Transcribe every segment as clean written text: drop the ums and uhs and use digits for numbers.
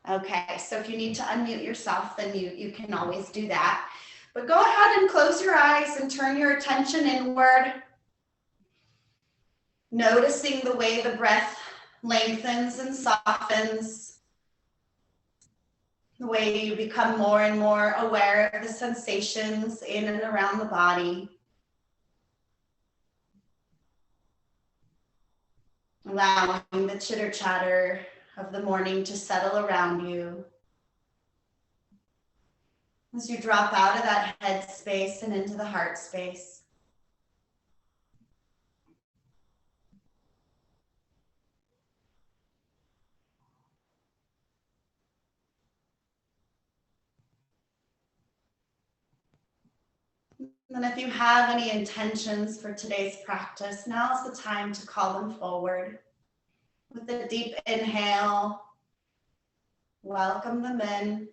Okay, so if you need to unmute yourself, then you can always do that. But go ahead and close your eyes and turn your attention inward, noticing the way the breath lengthens and softens, the way you become more and more aware of the sensations in and around the body. Allowing the chitter chatter of the morning to settle around you. As you drop out of that head space and into the heart space. And if you have any intentions for today's practice, now's the time to call them forward. With a deep inhale, welcome them in.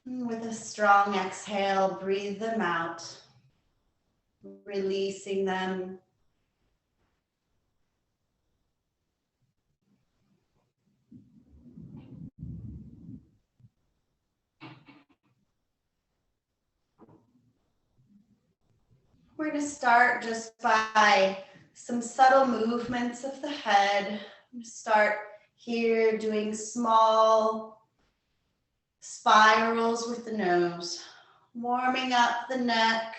And with a strong exhale, breathe them out, releasing them. We're going to start just by some subtle movements of the head. Start here doing small spirals with the nose, warming up the neck,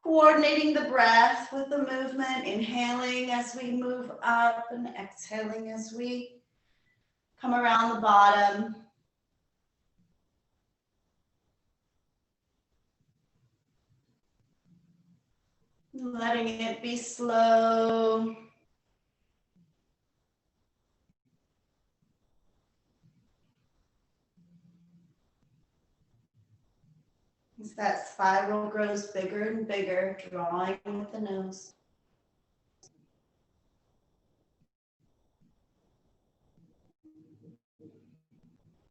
coordinating the breath with the movement, inhaling as we move up and exhaling as we come around the bottom. Letting it be slow. As that spiral grows bigger and bigger, drawing with the nose.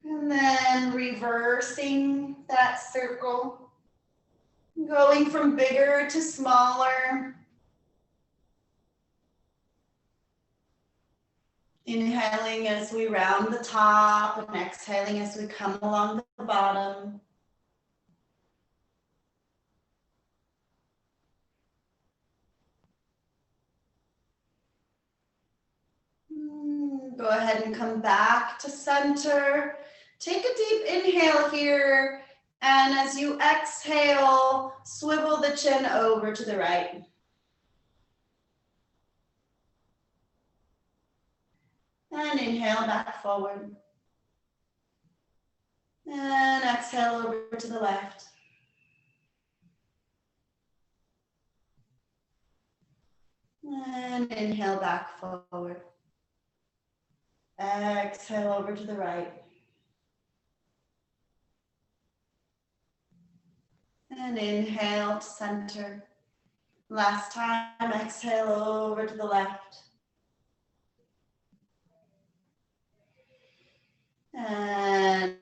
And then reversing that circle, going from bigger to smaller. Inhaling as we round the top and exhaling as we come along the bottom. Go ahead and come back to center. Take a deep inhale here, and as you exhale, swivel the chin over to the right. And inhale back forward. And exhale over to the left. And inhale back forward. Exhale over to the right. And inhale to center. Last time, exhale over to the left. And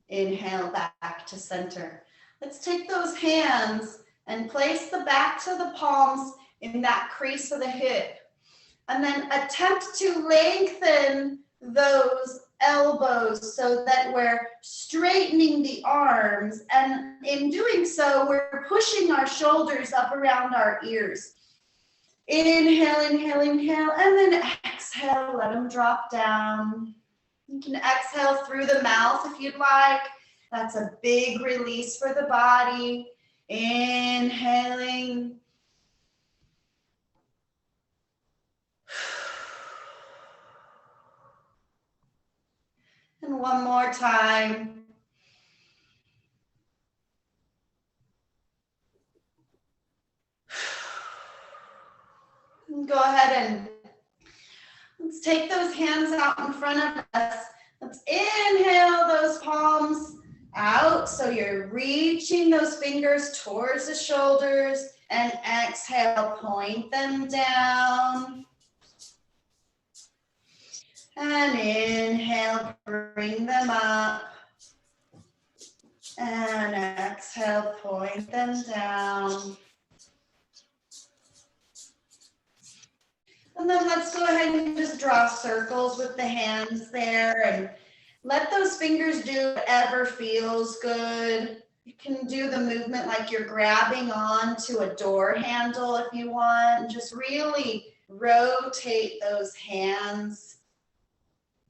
inhale back to center. Let's take those hands and place the backs of the palms in that crease of the hip. And then attempt to lengthen those elbows so that we're straightening the arms. And in doing so, we're pushing our shoulders up around our ears. Inhale, inhale, inhale, and then exhale, let them drop down. You can exhale through the mouth if you'd like. That's a big release for the body. Inhaling. And one more time. And go ahead and let's take those hands out in front of us. Let's inhale those palms out. So you're reaching those fingers towards the shoulders, and exhale, point them down. And inhale, bring them up. And exhale, point them down. And then let's go ahead and just draw circles with the hands there and let those fingers do whatever feels good. You can do the movement like you're grabbing onto a door handle if you want, and just really rotate those hands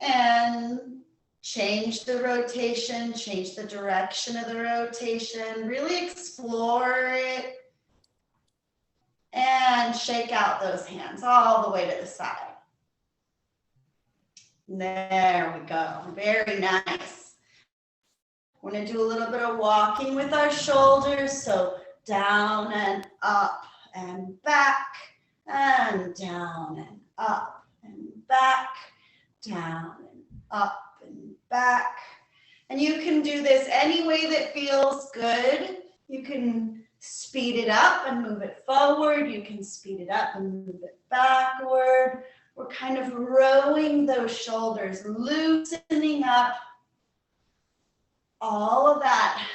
and change the rotation, change the direction of the rotation, really explore it, and shake out those hands all the way to the side. There we go, very nice. We're gonna do a little bit of walking with our shoulders, so down and up and back, and down and up and back, down and up and back. And you can do this any way that feels good. You can speed it up and move it forward. You can speed it up and move it backward. We're kind of rowing those shoulders, loosening up all of that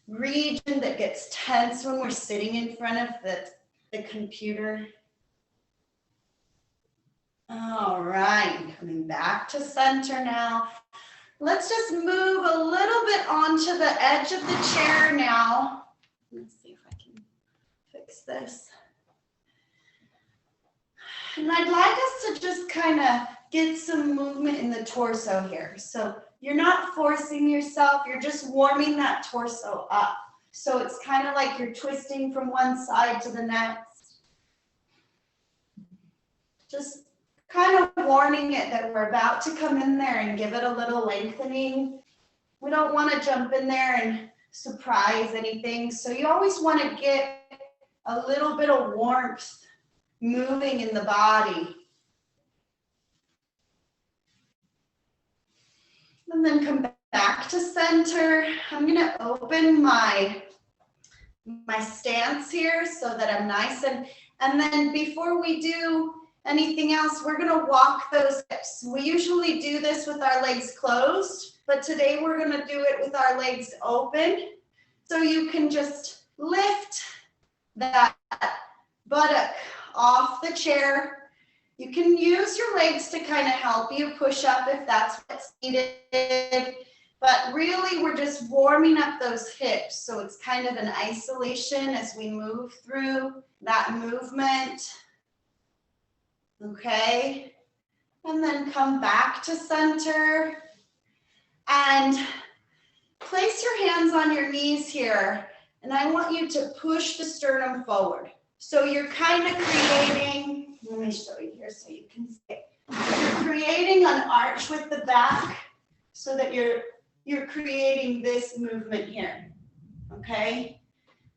region that gets tense when we're sitting in front of the computer. All right, coming back to center now. Let's just move a little bit onto the edge of the chair now. Let's see if I can fix this. And I'd like us to just kind of get some movement in the torso here. So you're not forcing yourself, you're just warming that torso up. So it's kind of like you're twisting from one side to the next. Just kind of warning it that we're about to come in there and give it a little lengthening. We don't want to jump in there and surprise anything. So you always want to get a little bit of warmth moving in the body. And then come back to center. I'm going to open my stance here so that I'm nice. And then before we do anything else, we're going to walk those hips. We usually do this with our legs closed, but today we're going to do it with our legs open. So you can just lift that buttock off the chair. You can use your legs to kind of help you push up if that's what's needed. But really, we're just warming up those hips. So it's kind of an isolation as we move through that movement. Okay. And then come back to center. And place your hands on your knees here. And I want you to push the sternum forward. So you're kind of creating, let me show you here so you can see it. You're creating an arch with the back so that you're creating this movement here, okay?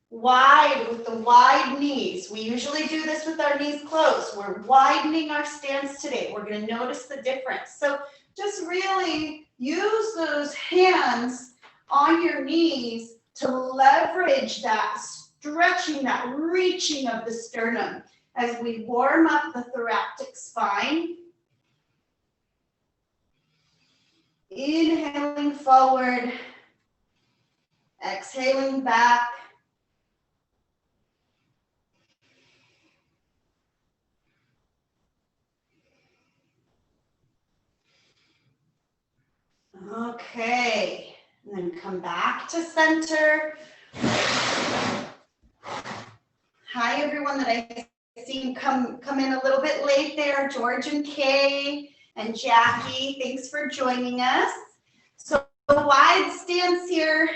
Wide, with the wide knees. We usually do this with our knees closed. We're widening our stance today. We're gonna notice the difference. So just really use those hands on your knees to leverage that stretching, that reaching of the sternum as we warm up the thoracic spine. Inhaling forward, exhaling back. Okay, and then come back to center. Hi, everyone that I seen come in a little bit late there, George and Kay and Jackie, thanks for joining us. So the wide stance here,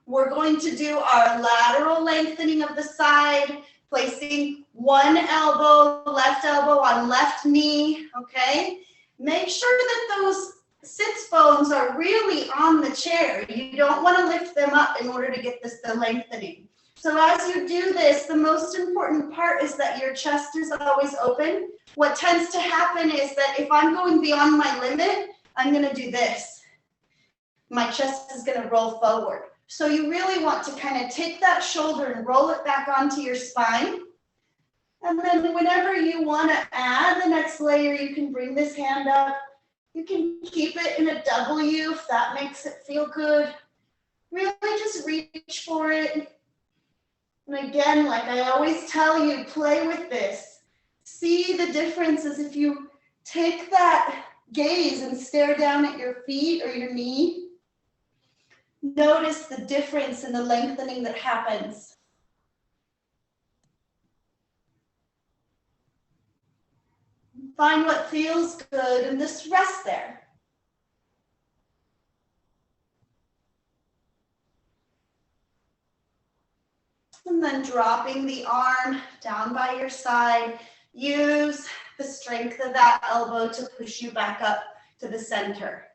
we're going to do our lateral lengthening of the side, placing one elbow, left elbow on left knee, okay? Make sure that those sits bones are really on the chair. You don't want to lift them up in order to get the lengthening. So as you do this, the most important part is that your chest is always open. What tends to happen is that if I'm going beyond my limit, I'm going to do this. My chest is going to roll forward. So you really want to kind of take that shoulder and roll it back onto your spine. And then whenever you want to add the next layer, you can bring this hand up. You can keep it in a W if that makes it feel good. Really just reach for it. And again, like I always tell you, play with this. See the difference is if you take that gaze and stare down at your feet or your knee, notice the difference in the lengthening that happens. Find what feels good and just rest there. And then dropping the arm down by your side, use the strength of that elbow to push you back up to the center.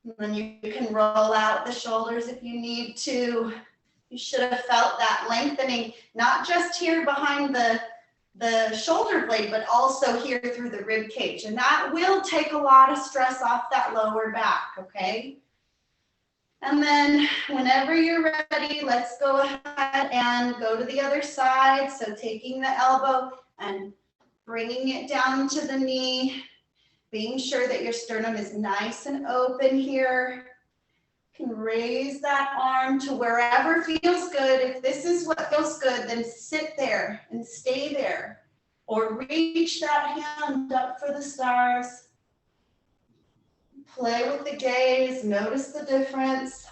And then you can roll out the shoulders if you need to. You should have felt that lengthening, not just here behind the shoulder blade, but also here through the rib cage. And that will take a lot of stress off that lower back, okay? And then whenever you're ready, let's go ahead and go to the other side. So taking the elbow and bringing it down to the knee, being sure that your sternum is nice and open here. You can raise that arm to wherever feels good. If this is what feels good, then sit there and stay there. Or reach that hand up for the stars. Play with the gaze, notice the difference.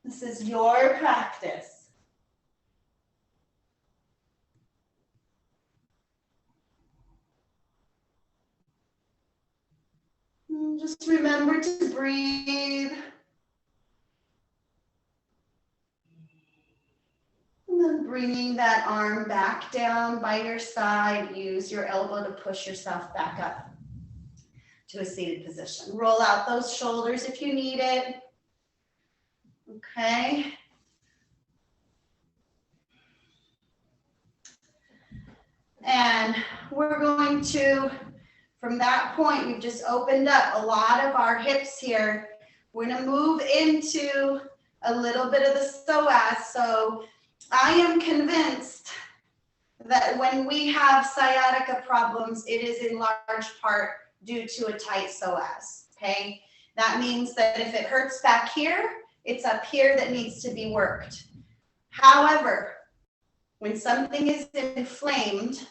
This is your practice. And just remember to breathe. And then bringing that arm back down by your side, use your elbow to push yourself back up to a seated position. Roll out those shoulders if you need it. Okay. And we're going to, from that point, we've just opened up a lot of our hips here. We're going to move into a little bit of the psoas. So I am convinced that when we have sciatica problems, it is in large part due to a tight psoas, okay? That means that if it hurts back here, it's up here that needs to be worked. However, when something is inflamed,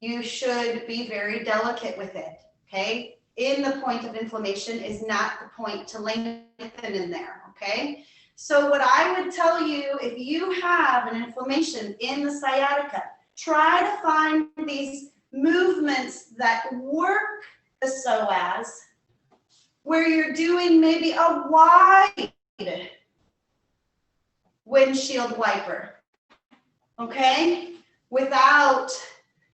you should be very delicate with it, okay? In the point of inflammation is not the point to lengthen in there, okay? So what I would tell you, if you have an inflammation in the sciatica, try to find these movements that work the psoas, where you're doing maybe a wide windshield wiper, okay? Without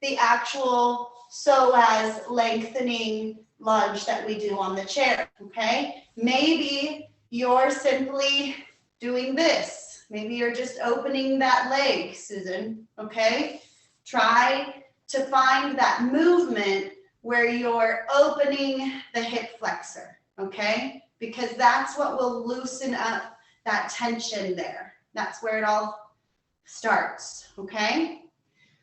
the actual psoas lengthening lunge that we do on the chair, okay? Maybe you're simply doing this. Maybe you're just opening that leg, Susan, okay? Try to find that movement where you're opening the hip flexor, okay? Because that's what will loosen up that tension there. That's where it all starts, okay?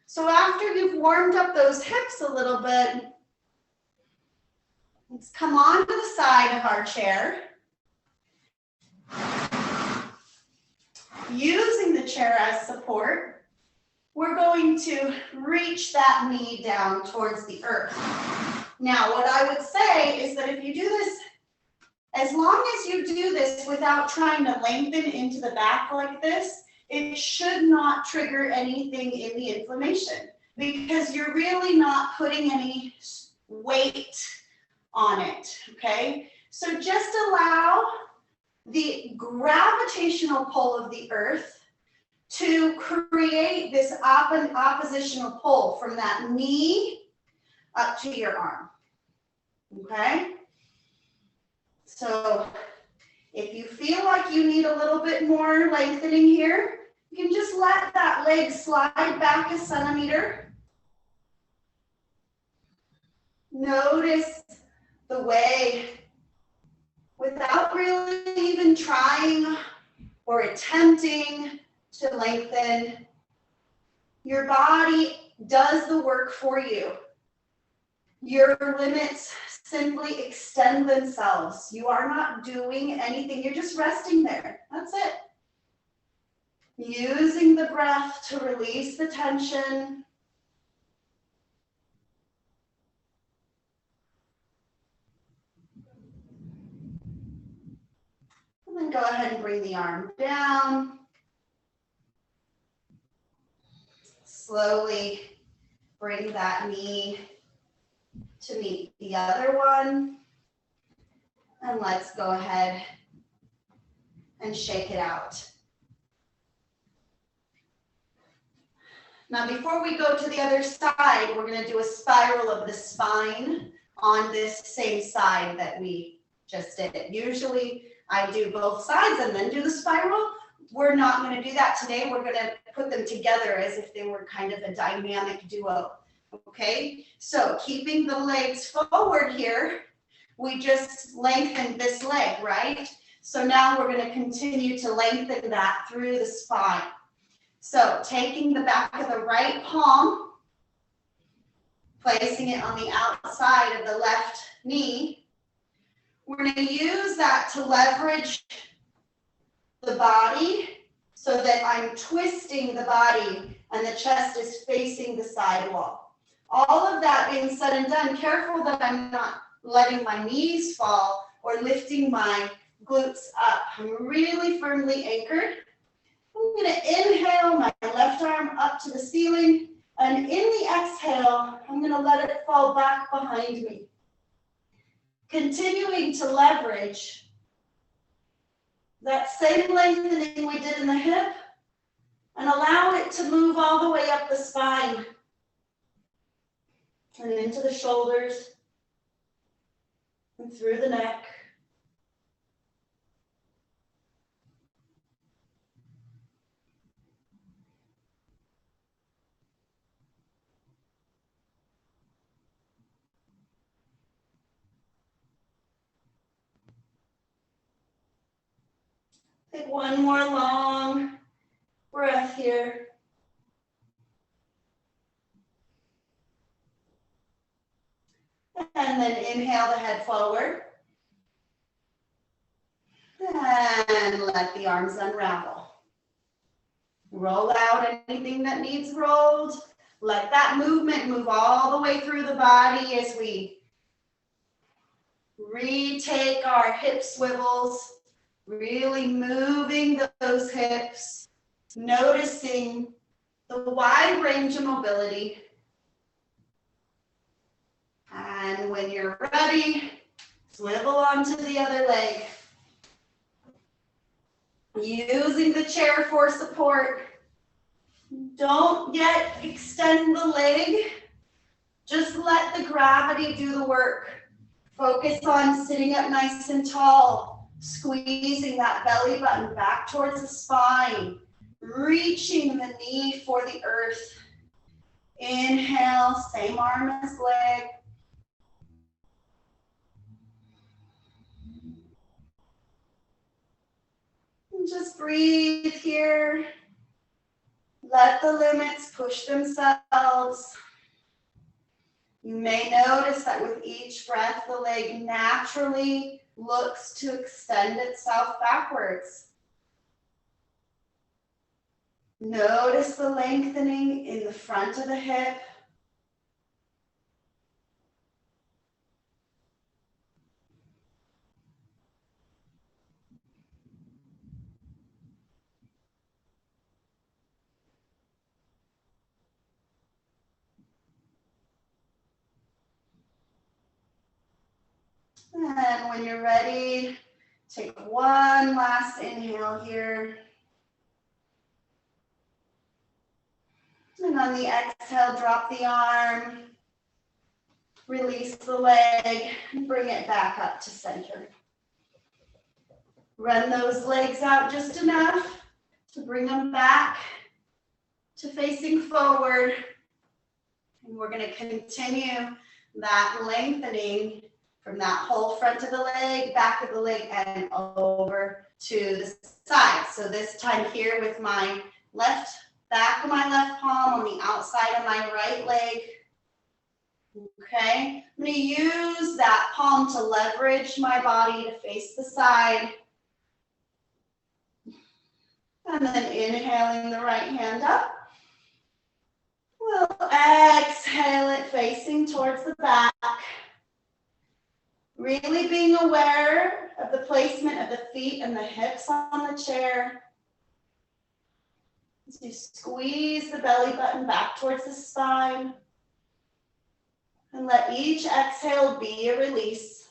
So after you've warmed up those hips a little bit, let's come on to the side of our chair. Using the chair as support, we're going to reach that knee down towards the earth. Now, what I would say is that if you do this, as long as you do this without trying to lengthen into the back like this, it should not trigger anything in the inflammation because you're really not putting any weight on it, okay? So just allow the gravitational pull of the earth to create this oppositional pull from that knee up to your arm, okay? So if you feel like you need a little bit more lengthening here, you can just let that leg slide back a centimeter. Notice the way, without really even trying or attempting to lengthen, your body does the work for you. Your limits simply extend themselves. You are not doing anything. You're just resting there. That's it. Using the breath to release the tension. And go ahead and bring the arm down. Slowly bring that knee to meet the other one. And let's go ahead and shake it out. Now, before we go to the other side, we're going to do a spiral of the spine on this same side that we just did. Usually, I do both sides and then do the spiral. We're not going to do that today. We're going to put them together as if they were kind of a dynamic duo. Okay, so keeping the legs forward here, we just lengthened this leg, right? So now we're going to continue to lengthen that through the spine. So taking the back of the right palm, placing it on the outside of the left knee. We're going to use that to leverage the body so that I'm twisting the body and the chest is facing the side wall. All of that being said and done, careful that I'm not letting my knees fall or lifting my glutes up. I'm really firmly anchored. I'm going to inhale my left arm up to the ceiling, and in the exhale, I'm going to let it fall back behind me. Continuing to leverage that same lengthening we did in the hip and allow it to move all the way up the spine and into the shoulders and through the neck. Take one more long breath here. And then inhale the head forward. And let the arms unravel. Roll out anything that needs rolled. Let that movement move all the way through the body as we retake our hip swivels. Really moving those hips, noticing the wide range of mobility. And when you're ready, swivel onto the other leg. Using the chair for support. Don't yet extend the leg. Just let the gravity do the work. Focus on sitting up nice and tall. Squeezing that belly button back towards the spine, reaching the knee for the earth. Inhale, same arm as leg. And just breathe here. Let the limits push themselves. You may notice that with each breath, the leg naturally looks to extend itself backwards. Notice the lengthening in the front of the hip. And when you're ready, take one last inhale here. And on the exhale, drop the arm, release the leg, and bring it back up to center. Run those legs out just enough to bring them back to facing forward. And we're going to continue that lengthening from that whole front of the leg, back of the leg, and over to the side. So this time here with my back of my left palm on the outside of my right leg. Okay, I'm going to use that palm to leverage my body to face the side. And then inhaling the right hand up. We'll exhale it facing towards the back. Really being aware of the placement of the feet and the hips on the chair. As you squeeze the belly button back towards the spine. And let each exhale be a release.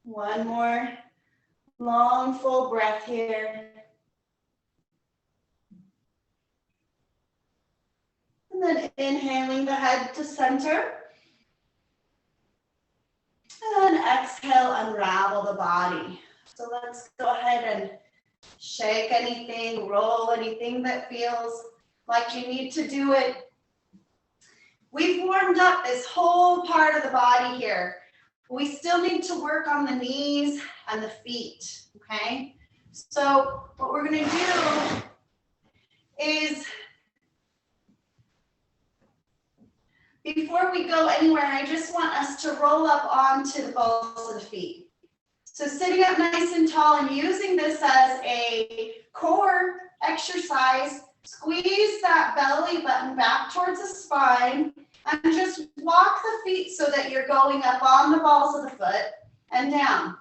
One more long, full breath here. And then inhaling the head to center. And exhale, unravel the body. So let's go ahead and shake anything, roll anything that feels like you need to do it. We've warmed up this whole part of the body here. We still need to work on the knees and the feet, okay? So what we're gonna do is, before we go anywhere, I just want us to roll up onto the balls of the feet. So sitting up nice and tall and using this as a core exercise, squeeze that belly button back towards the spine and just walk the feet so that you're going up on the balls of the foot and down.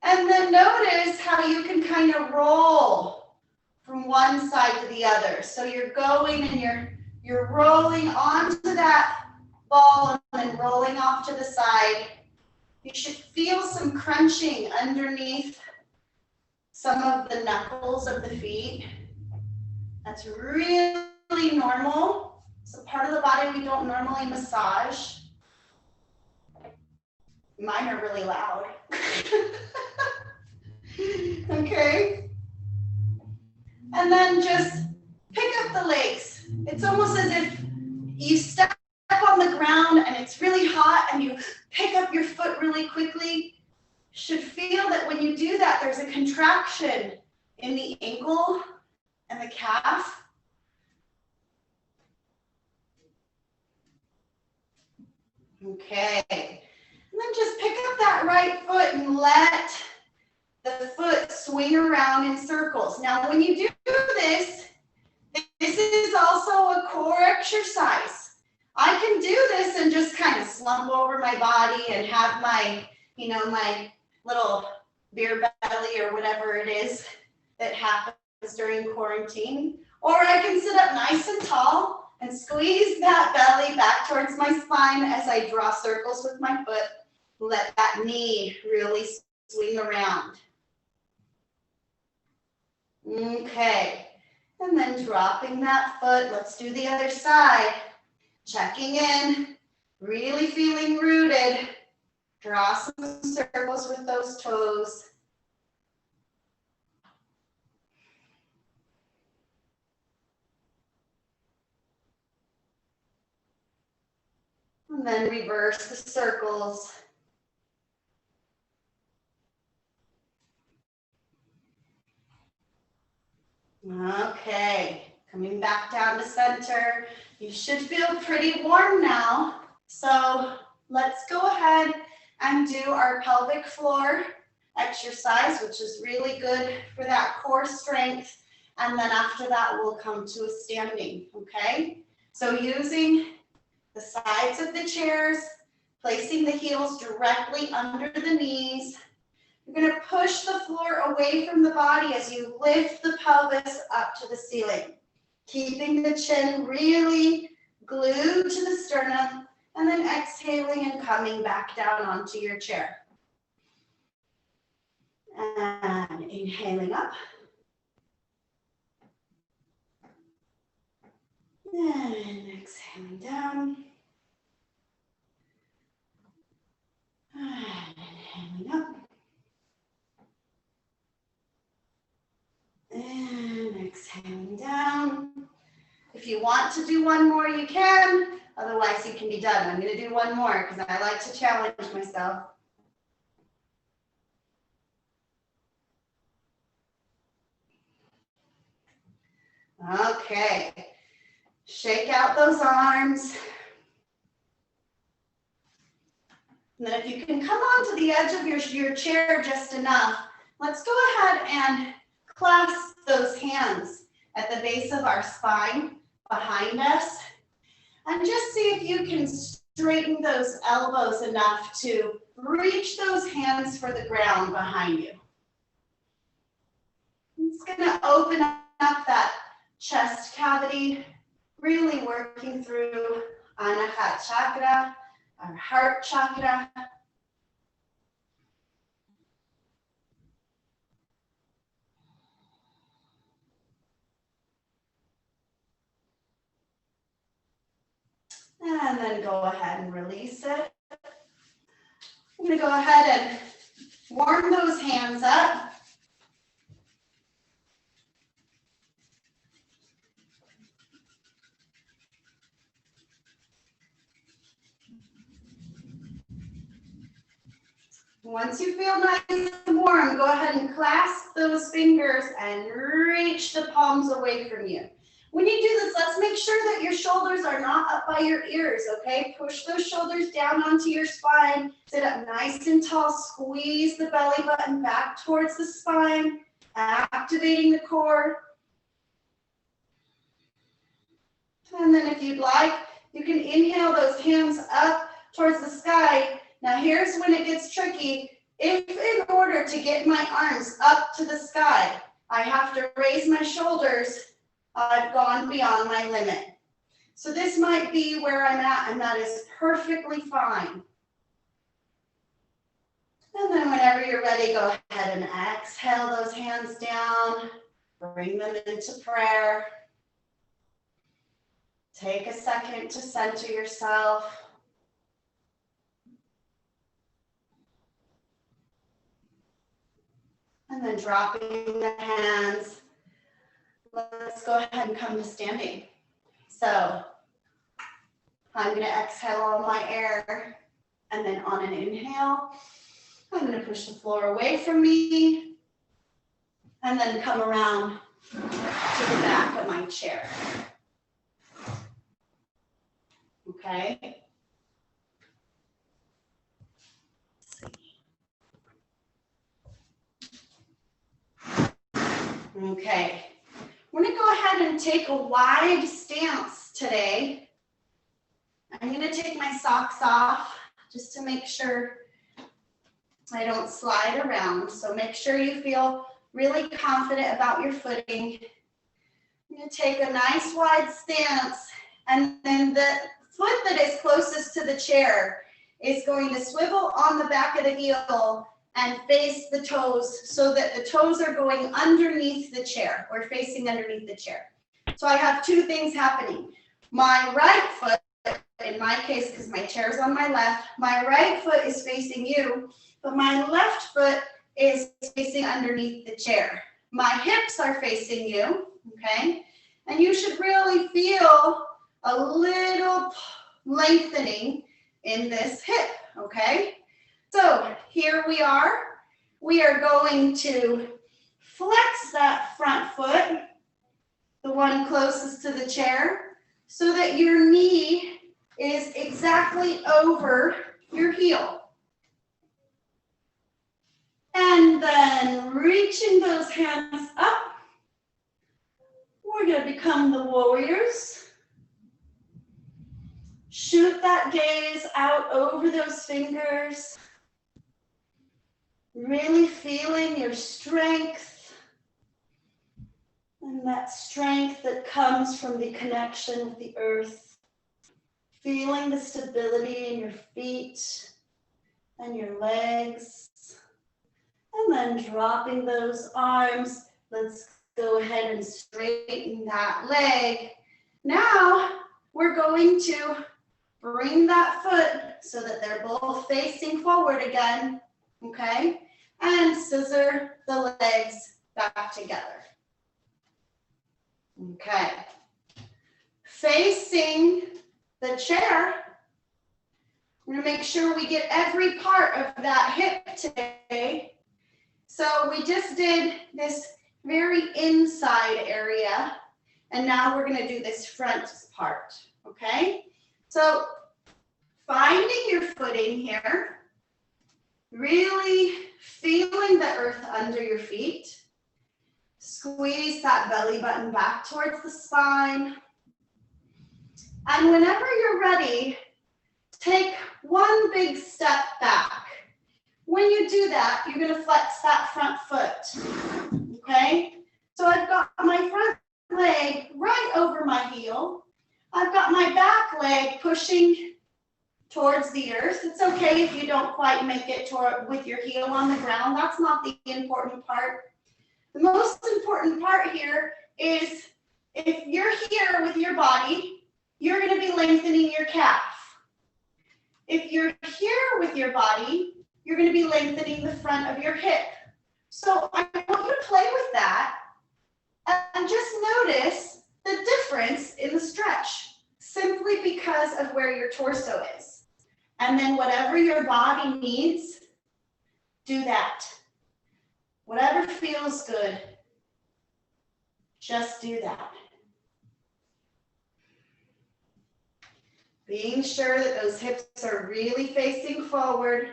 And then notice how you can kind of roll from one side to the other. So you're going and you're rolling onto that ball and then rolling off to the side. You should feel some crunching underneath some of the knuckles of the feet. That's really normal. It's a part of the body we don't normally massage. Mine are really loud. Okay. And then just pick up the legs. It's almost as if you step on the ground and it's really hot and you pick up your foot really quickly. Should feel that when you do that, there's a contraction in the ankle and the calf. Okay. And then just pick up that right foot and let the foot swing around in circles. Now, when you do this, this is also a core exercise. I can do this and just kind of slump over my body and have my, my little beer belly or whatever it is that happens during quarantine. Or I can sit up nice and tall and squeeze that belly back towards my spine as I draw circles with my foot. Let that knee really swing around. Okay, and then dropping that foot. Let's do the other side. Checking in, really feeling rooted. Draw some circles with those toes. And then reverse the circles. Okay, coming back down to center. You should feel pretty warm now. So let's go ahead and do our pelvic floor exercise, which is really good for that core strength. And then after that, we'll come to a standing, okay? So using the sides of the chairs, placing the heels directly under the knees. You're going to push the floor away from the body as you lift the pelvis up to the ceiling, keeping the chin really glued to the sternum, and then exhaling and coming back down onto your chair. And inhaling up. And exhaling down. And inhaling up. And exhaling down. If you want to do one more, you can. Otherwise, you can be done. I'm going to do one more because I like to challenge myself. Okay. Shake out those arms. And then if you can come onto the edge of your chair just enough, let's go ahead and clasp those hands at the base of our spine behind us. And just see if you can straighten those elbows enough to reach those hands for the ground behind you. It's going to open up that chest cavity, really working through Anahat chakra, our heart chakra. And then go ahead and release it. I'm going to go ahead and warm those hands up. Once you feel nice and warm, go ahead and clasp those fingers and reach the palms away from you. When you do this, let's make sure that your shoulders are not up by your ears, okay? Push those shoulders down onto your spine. Sit up nice and tall. Squeeze the belly button back towards the spine, activating the core. And then if you'd like, you can inhale those hands up towards the sky. Now here's when it gets tricky. If in order to get my arms up to the sky, I have to raise my shoulders, I've gone beyond my limit. So this might be where I'm at, and that is perfectly fine. And then whenever you're ready, go ahead and exhale those hands down, bring them into prayer. Take a second to center yourself. And then dropping the hands. Let's go ahead and come to standing. So I'm going to exhale all my air. And then on an inhale, I'm going to push the floor away from me. And then come around to the back of my chair. Okay. Okay. We're going to go ahead and take a wide stance today. I'm going to take my socks off just to make sure I don't slide around. So make sure you feel really confident about your footing. I'm going to take a nice wide stance, and then the foot that is closest to the chair is going to swivel on the back of the heel and face the toes so that the toes are going underneath the chair or facing underneath the chair. So I have two things happening. My right foot, in my case, because my chair is on my left, my right foot is facing you, but my left foot is facing underneath the chair. My hips are facing you, okay? And you should really feel a little lengthening in this hip, okay? So here we are. We are going to flex that front foot, the one closest to the chair, so that your knee is exactly over your heel. And then reaching those hands up, we're going to become the warriors. Shoot that gaze out over those fingers. Really feeling your strength, and that strength that comes from the connection with the earth. Feeling the stability in your feet and your legs. And then dropping those arms. Let's go ahead and straighten that leg. Now we're going to bring that foot so that they're both facing forward again. Okay? And scissor the legs back together. Okay. Facing the chair, we're going to make sure we get every part of that hip today. So we just did this very inside area. And now we're gonna do this front part, okay? So finding your footing here, really feeling the earth under your feet. Squeeze that belly button back towards the spine. And whenever you're ready, take one big step back. When you do that, you're gonna flex that front foot, okay? So I've got my front leg right over my heel. I've got my back leg pushing towards the earth. It's okay if you don't quite make it with your heel on the ground. That's not the important part. The most important part here is if you're here with your body, you're going to be lengthening your calf. If you're here with your body, you're going to be lengthening the front of your hip. So I want you to play with that and just notice the difference in the stretch simply because of where your torso is. And then whatever your body needs, do that. Whatever feels good, just do that. Being sure that those hips are really facing forward.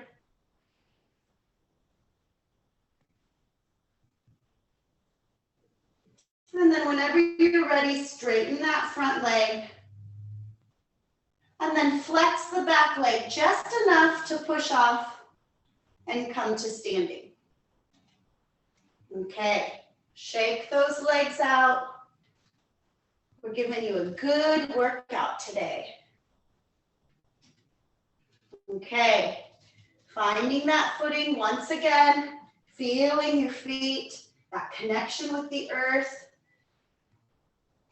And then whenever you're ready, straighten that front leg. And then flex the back leg just enough to push off and come to standing. Okay, shake those legs out. We're giving you a good workout today. Okay, finding that footing once again, feeling your feet, that connection with the earth.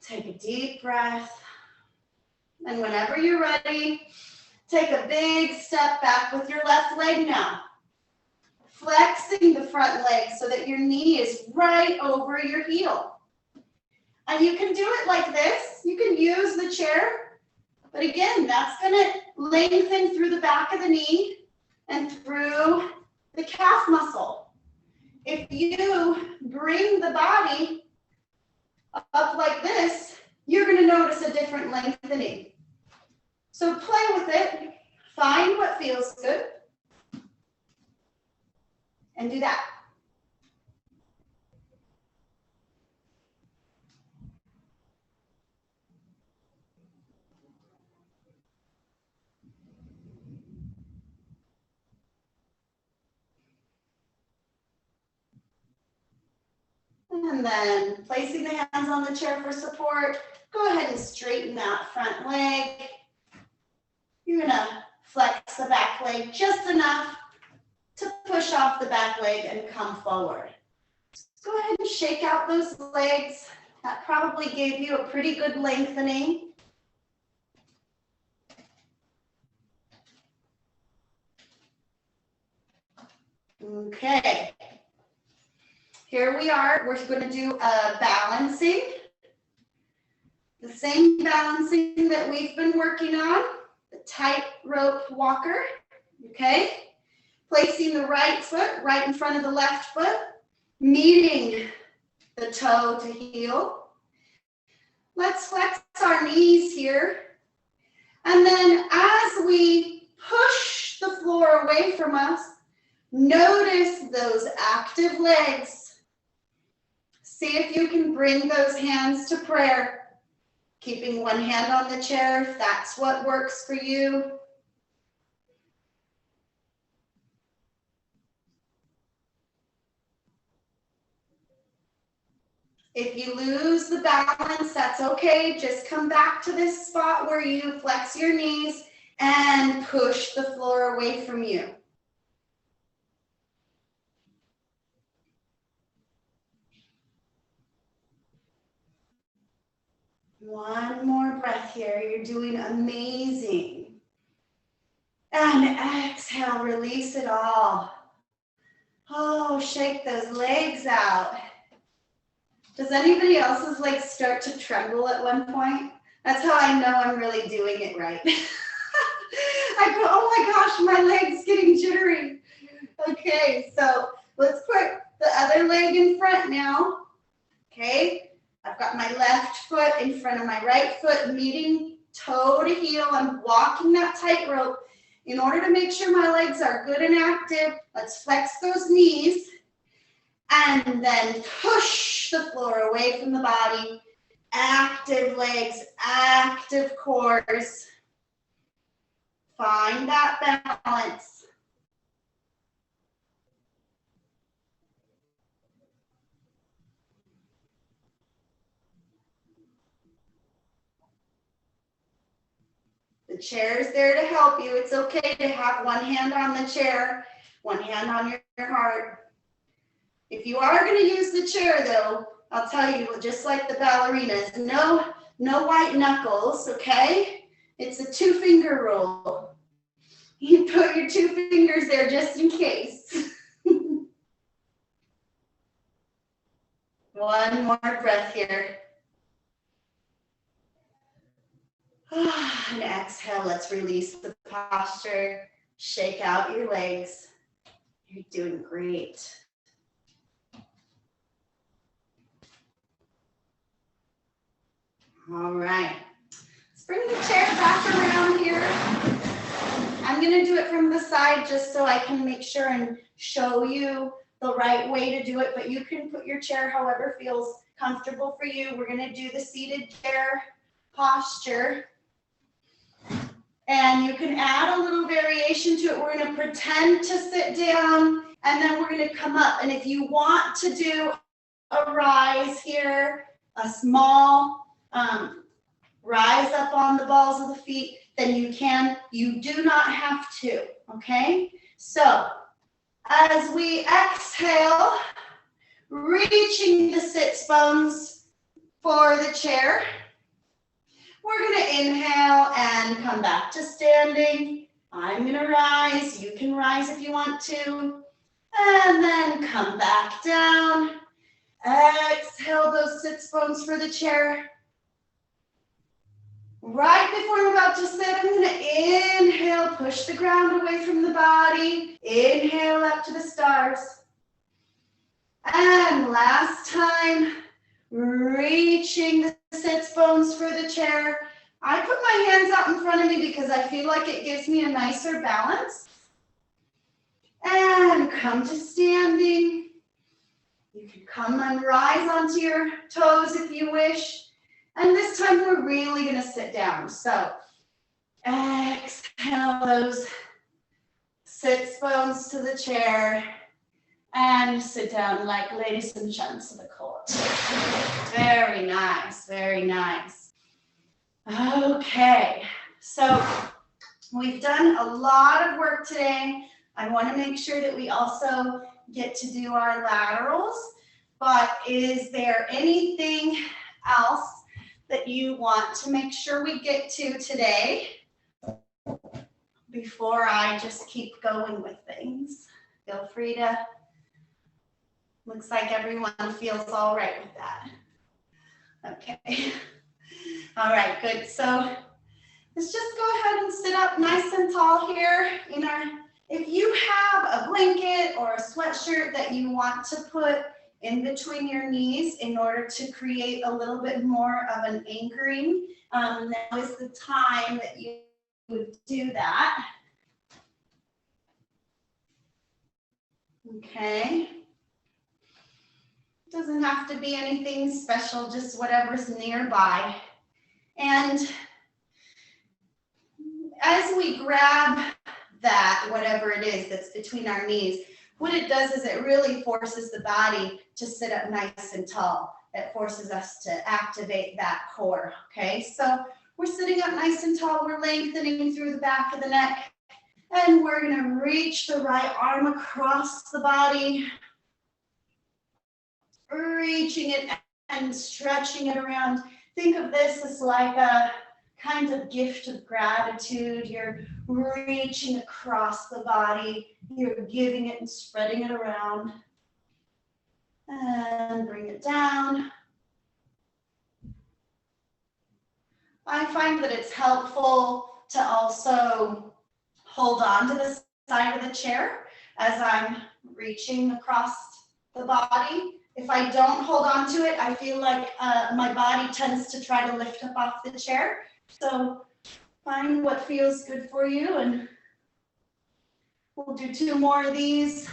Take a deep breath. And whenever you're ready, take a big step back with your left leg now. Flexing the front leg so that your knee is right over your heel. And you can do it like this. You can use the chair. But again, that's going to lengthen through the back of the knee and through the calf muscle. If you bring the body up like this, you're going to notice a different lengthening. So play with it, find what feels good, and do that. And then placing the hands on the chair for support, go ahead and straighten that front leg. You're gonna flex the back leg just enough to push off the back leg and come forward. Go ahead and shake out those legs. That probably gave you a pretty good lengthening. Okay. Here we are. We're going to do a balancing. The same balancing that we've been working on, the tightrope walker. Okay. Placing the right foot right in front of the left foot, meeting the toe to heel. Let's flex our knees here. And then as we push the floor away from us, notice those active legs. See if you can bring those hands to prayer. Keeping one hand on the chair if that's what works for you. If you lose the balance, that's okay. Just come back to this spot where you flex your knees and push the floor away from you. One more breath here. You're doing amazing. And exhale, release it all. Oh, shake those legs out. Does anybody else's legs start to tremble at one point? That's how I know I'm really doing it right. I go, oh my gosh, my leg's getting jittery. Okay, so let's put the other leg in front now. Okay, I've got my left foot in front of my right foot, meeting toe to heel. I'm walking that tightrope. In order to make sure my legs are good and active, let's flex those knees and then push the floor away from the body. Active legs, active cores. Find that balance. The chair is there to help you. It's okay to have one hand on the chair, one hand on your heart. If you are going to use the chair, though, I'll tell you, just like the ballerinas, no white knuckles, okay? It's a 2-finger rule. You put your 2 fingers there just in case. One more breath here. And exhale, let's release the posture. Shake out your legs. You're doing great. All right. Let's bring the chair back around here. I'm going to do it from the side just so I can make sure and show you the right way to do it, but you can put your chair however feels comfortable for you. We're going to do the seated chair posture. And you can add a little variation to it. We're going to pretend to sit down, and then we're going to come up. And if you want to do a rise here, a small rise up on the balls of the feet, then you can. You do not have to, okay? So as we exhale, reaching the sits bones for the chair, we're going to inhale and come back to standing. I'm going to rise. You can rise if you want to. And then come back down. Exhale those sits bones for the chair. Right before I'm about to sit, I'm going to inhale, push the ground away from the body. Inhale up to the stars. And last time, reaching the sits bones for the chair. I put my hands out in front of me because I feel like it gives me a nicer balance. And come to standing. You can come and rise onto your toes if you wish. And this time we're really going to sit down. So exhale those sits bones to the chair and sit down like ladies and gents of the court. Very nice, very nice. Okay, so we've done a lot of work today. I want to make sure that we also get to do our laterals, but is there anything else that you want to make sure we get to today before I just keep going with things? Feel free to, looks like everyone feels all right with that. Okay. All right, good. So let's just go ahead and sit up nice and tall here. If you have a blanket or a sweatshirt that you want to put in between your knees in order to create a little bit more of an anchoring, now is the time that you would do that. Okay. Doesn't have to be anything special, just whatever's nearby. And as we grab that, whatever it is that's between our knees, what it does is it really forces the body to sit up nice and tall. It forces us to activate that core, okay? So we're sitting up nice and tall, we're lengthening through the back of the neck, and we're gonna reach the right arm across the body, reaching it and stretching it around. Think of this as like a kind of gift of gratitude. You're reaching across the body. You're giving it and spreading it around. And bring it down. I find that it's helpful to also hold on to the side of the chair as I'm reaching across the body. If I don't hold on to it, I feel like my body tends to try to lift up off the chair. So find what feels good for you, and we'll do 2 more of these.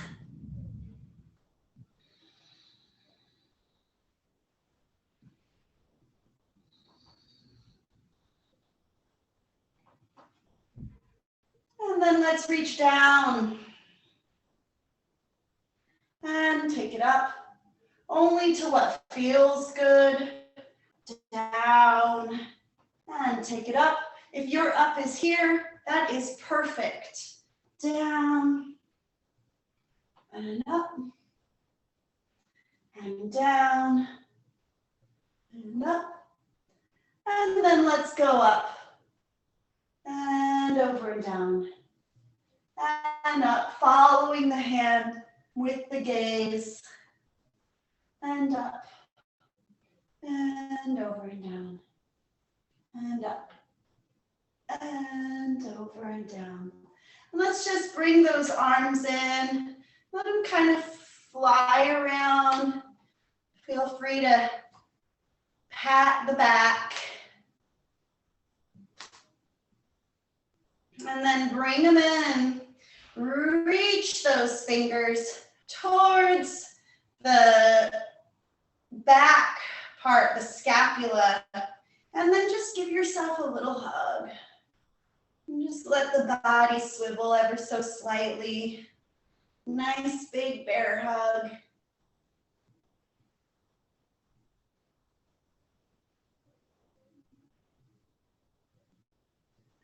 And then let's reach down and take it up, only to what feels good. Down and take it up. If your up is here, that is perfect. Down and up and down and up. And then let's go up and over and down and up, following the hand with the gaze, and up and over and down and up and over and down. And let's just bring those arms in, let them kind of fly around. Feel free to pat the back. And then bring them in. Reach those fingers towards the back part, the scapula. And then just give yourself a little hug. And just let the body swivel ever so slightly. Nice big bear hug.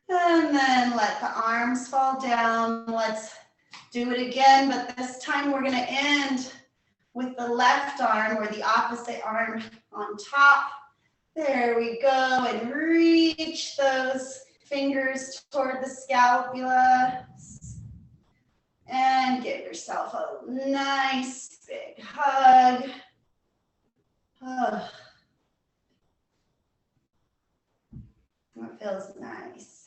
And then let the arms fall down. Let's do it again, but this time we're gonna end with the left arm or the opposite arm on top. There we go, and reach those fingers toward the scapula. And give yourself a nice big hug. Oh, that feels nice.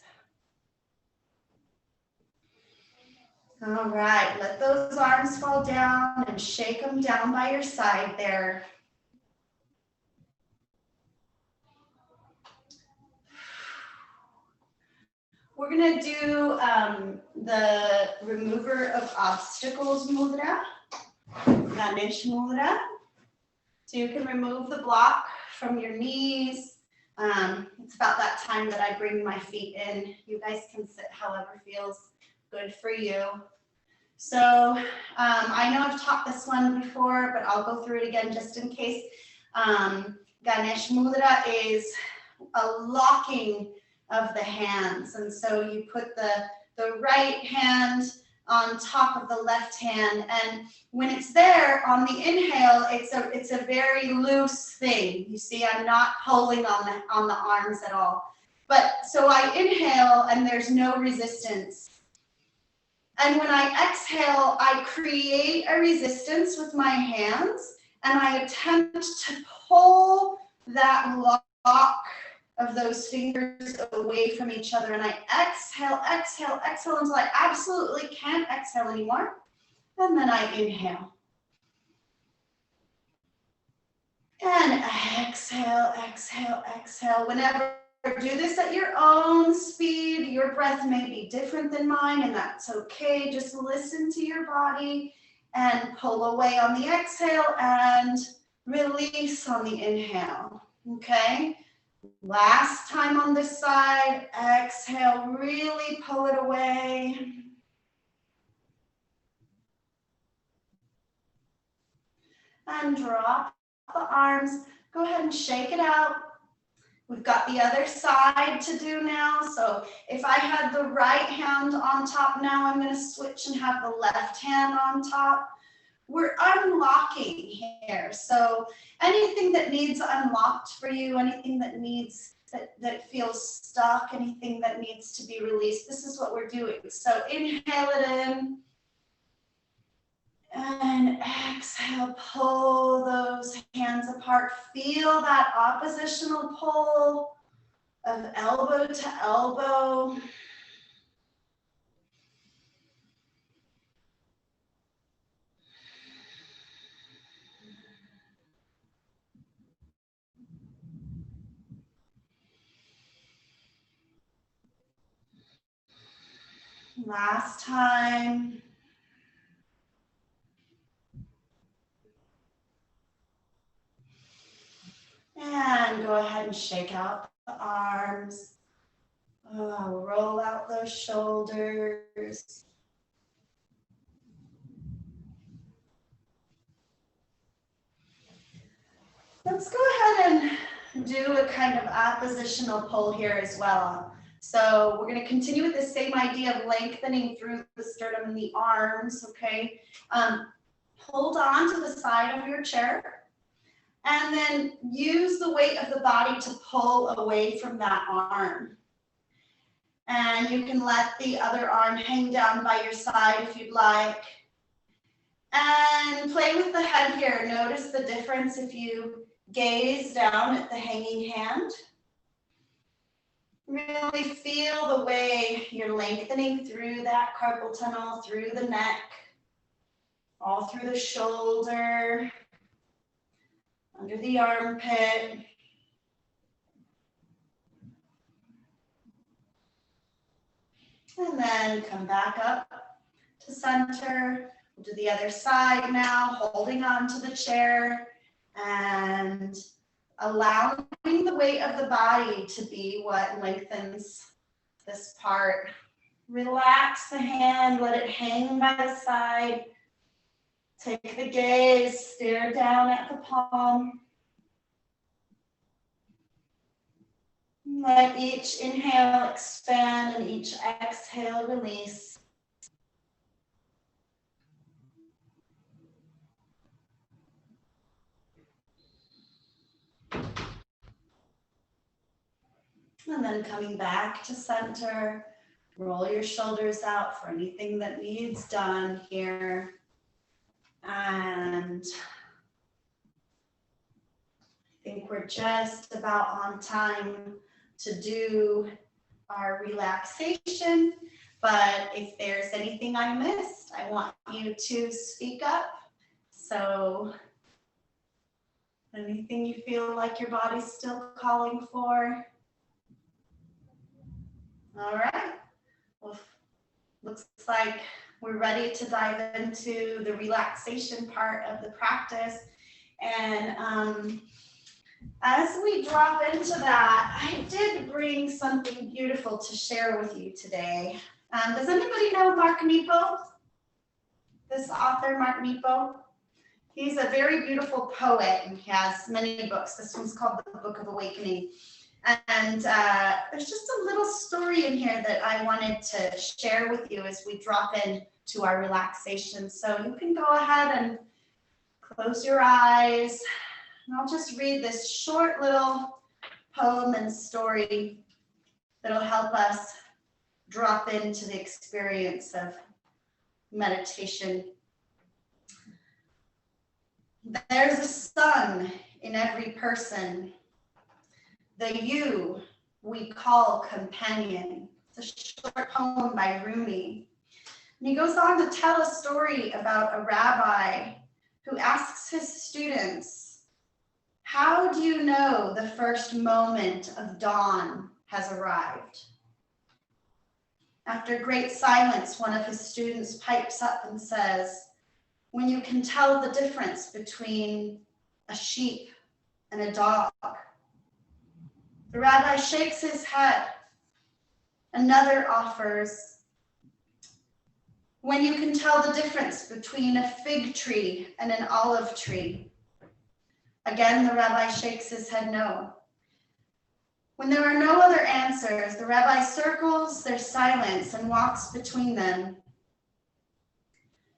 All right, let those arms fall down and shake them down by your side there. We're gonna do the remover of obstacles mudra, Ganesh mudra. So you can remove the block from your knees. It's about that time that I bring my feet in. You guys can sit however feels good for you. So I know I've taught this one before, but I'll go through it again just in case. Ganesh mudra is a locking of the hands. And so you put the right hand on top of the left hand. And when it's there on the inhale, it's a very loose thing. You see, I'm not pulling on the arms at all. But so I inhale and there's no resistance. And when I exhale, I create a resistance with my hands and I attempt to pull that lock of those fingers away from each other. And I exhale, exhale, exhale until I absolutely can't exhale anymore. And then I inhale. And exhale, exhale, exhale. Whenever you do this at your own speed, your breath may be different than mine, and that's okay. Just listen to your body and pull away on the exhale and release on the inhale, okay? Last time on this side, exhale, really pull it away. And drop the arms. Go ahead and shake it out. We've got the other side to do now. So if I had the right hand on top now, I'm going to switch and have the left hand on top. We're unlocking here. So anything that needs unlocked for you, anything that needs that feels stuck, anything that needs to be released, this is what we're doing. So inhale it in. And exhale, pull those hands apart. Feel that oppositional pull of elbow to elbow. Last time. And go ahead and shake out the arms. Oh, roll out those shoulders. Let's go ahead and do a kind of oppositional pull here as well. So we're going to continue with the same idea of lengthening through the sternum and the arms, okay? Hold on to the side of your chair and then use the weight of the body to pull away from that arm. And you can let the other arm hang down by your side if you'd like. And play with the head here. Notice the difference if you gaze down at the hanging hand. Really feel the way you're lengthening through that carpal tunnel, through the neck, all through the shoulder, under the armpit. And then come back up to center. We'll do the other side now, holding on to the chair and allowing the weight of the body to be what lengthens this part. Relax the hand, let it hang by the side. Take the gaze, stare down at the palm. Let each inhale expand and each exhale release. And then coming back to center, roll your shoulders out for anything that needs done here. And I think we're just about on time to do our relaxation. But if there's anything I missed, I want you to speak up. So anything you feel like your body's still calling for. All right, well, looks like we're ready to dive into the relaxation part of the practice. And as we drop into that, I did bring something beautiful to share with you today. Does anybody know Mark Nepo? This author, Mark Nepo? He's a very beautiful poet and he has many books. This one's called The Book of Awakening. And there's just a little story in here that I wanted to share with you as we drop into our relaxation. So you can go ahead and close your eyes. And I'll just read this short little poem and story that'll help us drop into the experience of meditation. There's a sun in every person. The you we call companion. It's a short poem by Rumi. And he goes on to tell a story about a rabbi who asks his students, how do you know the first moment of dawn has arrived? After great silence, one of his students pipes up and says, when you can tell the difference between a sheep and a dog. The rabbi shakes his head. Another offers, when you can tell the difference between a fig tree and an olive tree. Again, the rabbi shakes his head no. When there are no other answers, the rabbi circles their silence and walks between them.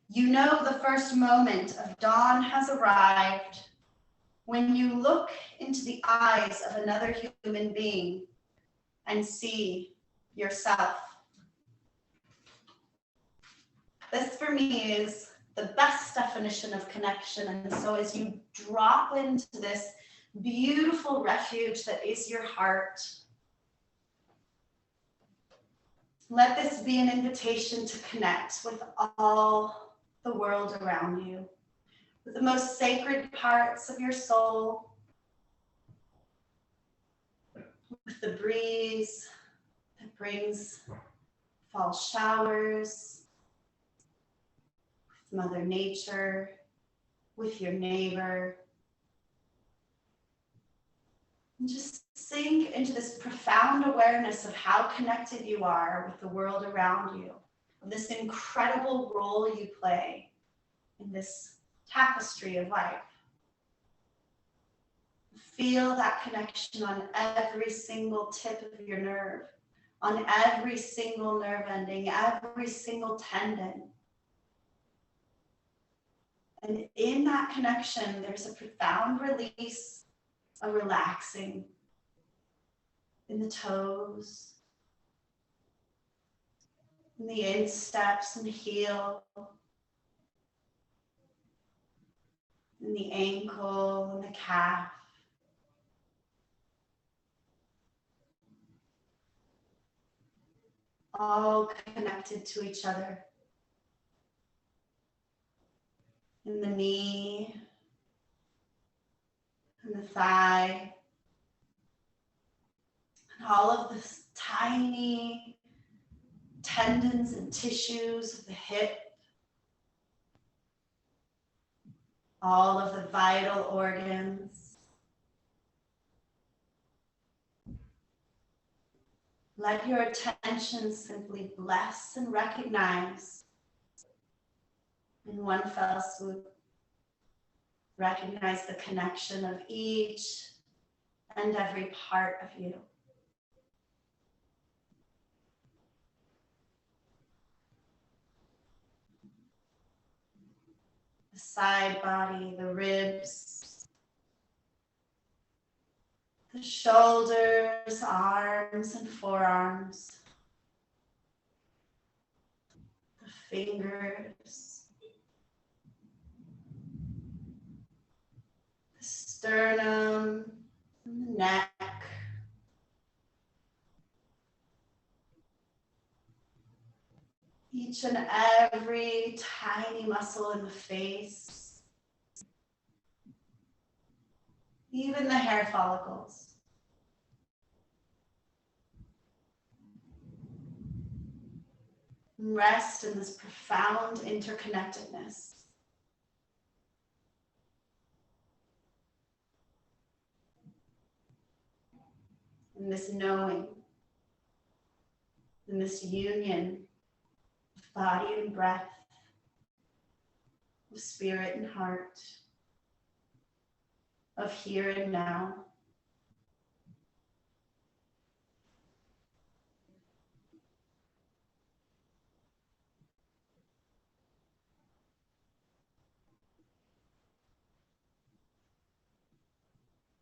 You know the first moment of dawn has arrived when you look into the eyes of another human being and see yourself. This for me is the best definition of connection. And so as you drop into this beautiful refuge that is your heart, let this be an invitation to connect with all the world around you, with the most sacred parts of your soul, with the breeze that brings fall showers, with Mother Nature, with your neighbor. And just sink into this profound awareness of how connected you are with the world around you, of this incredible role you play in this tapestry of life. Feel that connection on every single tip of your nerve, on every single nerve ending, every single tendon. And in that connection, there's a profound release, a relaxing in the toes, in the insteps and heel, in the ankle and the calf. All connected to each other. In the knee and the thigh. And all of the tiny tendons and tissues of the hip. All of the vital organs. Let your attention simply bless and recognize in one fell swoop. Recognize the connection of each and every part of you. The side body, the ribs, the shoulders, arms and forearms, the fingers, the sternum, and the neck, each and every tiny muscle in the face, even the hair follicles. Rest in this profound interconnectedness. In this knowing, in this union of body and breath, of spirit and heart, of here and now.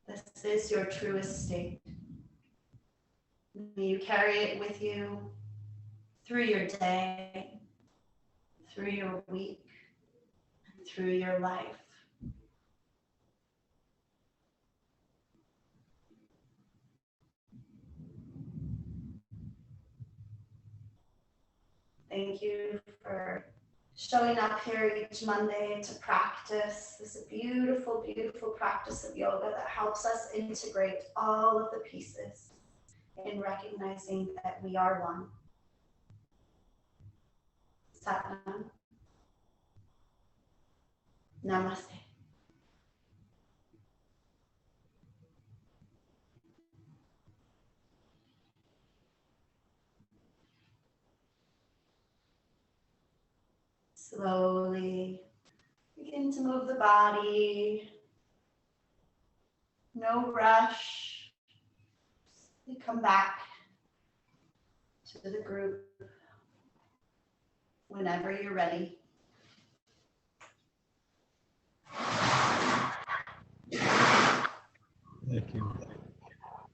This is your truest state. May you carry it with you through your day, through your week, and through your life. Thank you for showing up here each Monday to practice this beautiful, beautiful practice of yoga that helps us integrate all of the pieces in recognizing that we are one. Satnam. Namaste. Slowly begin to move the body. No rush. We come back to the group whenever you're ready.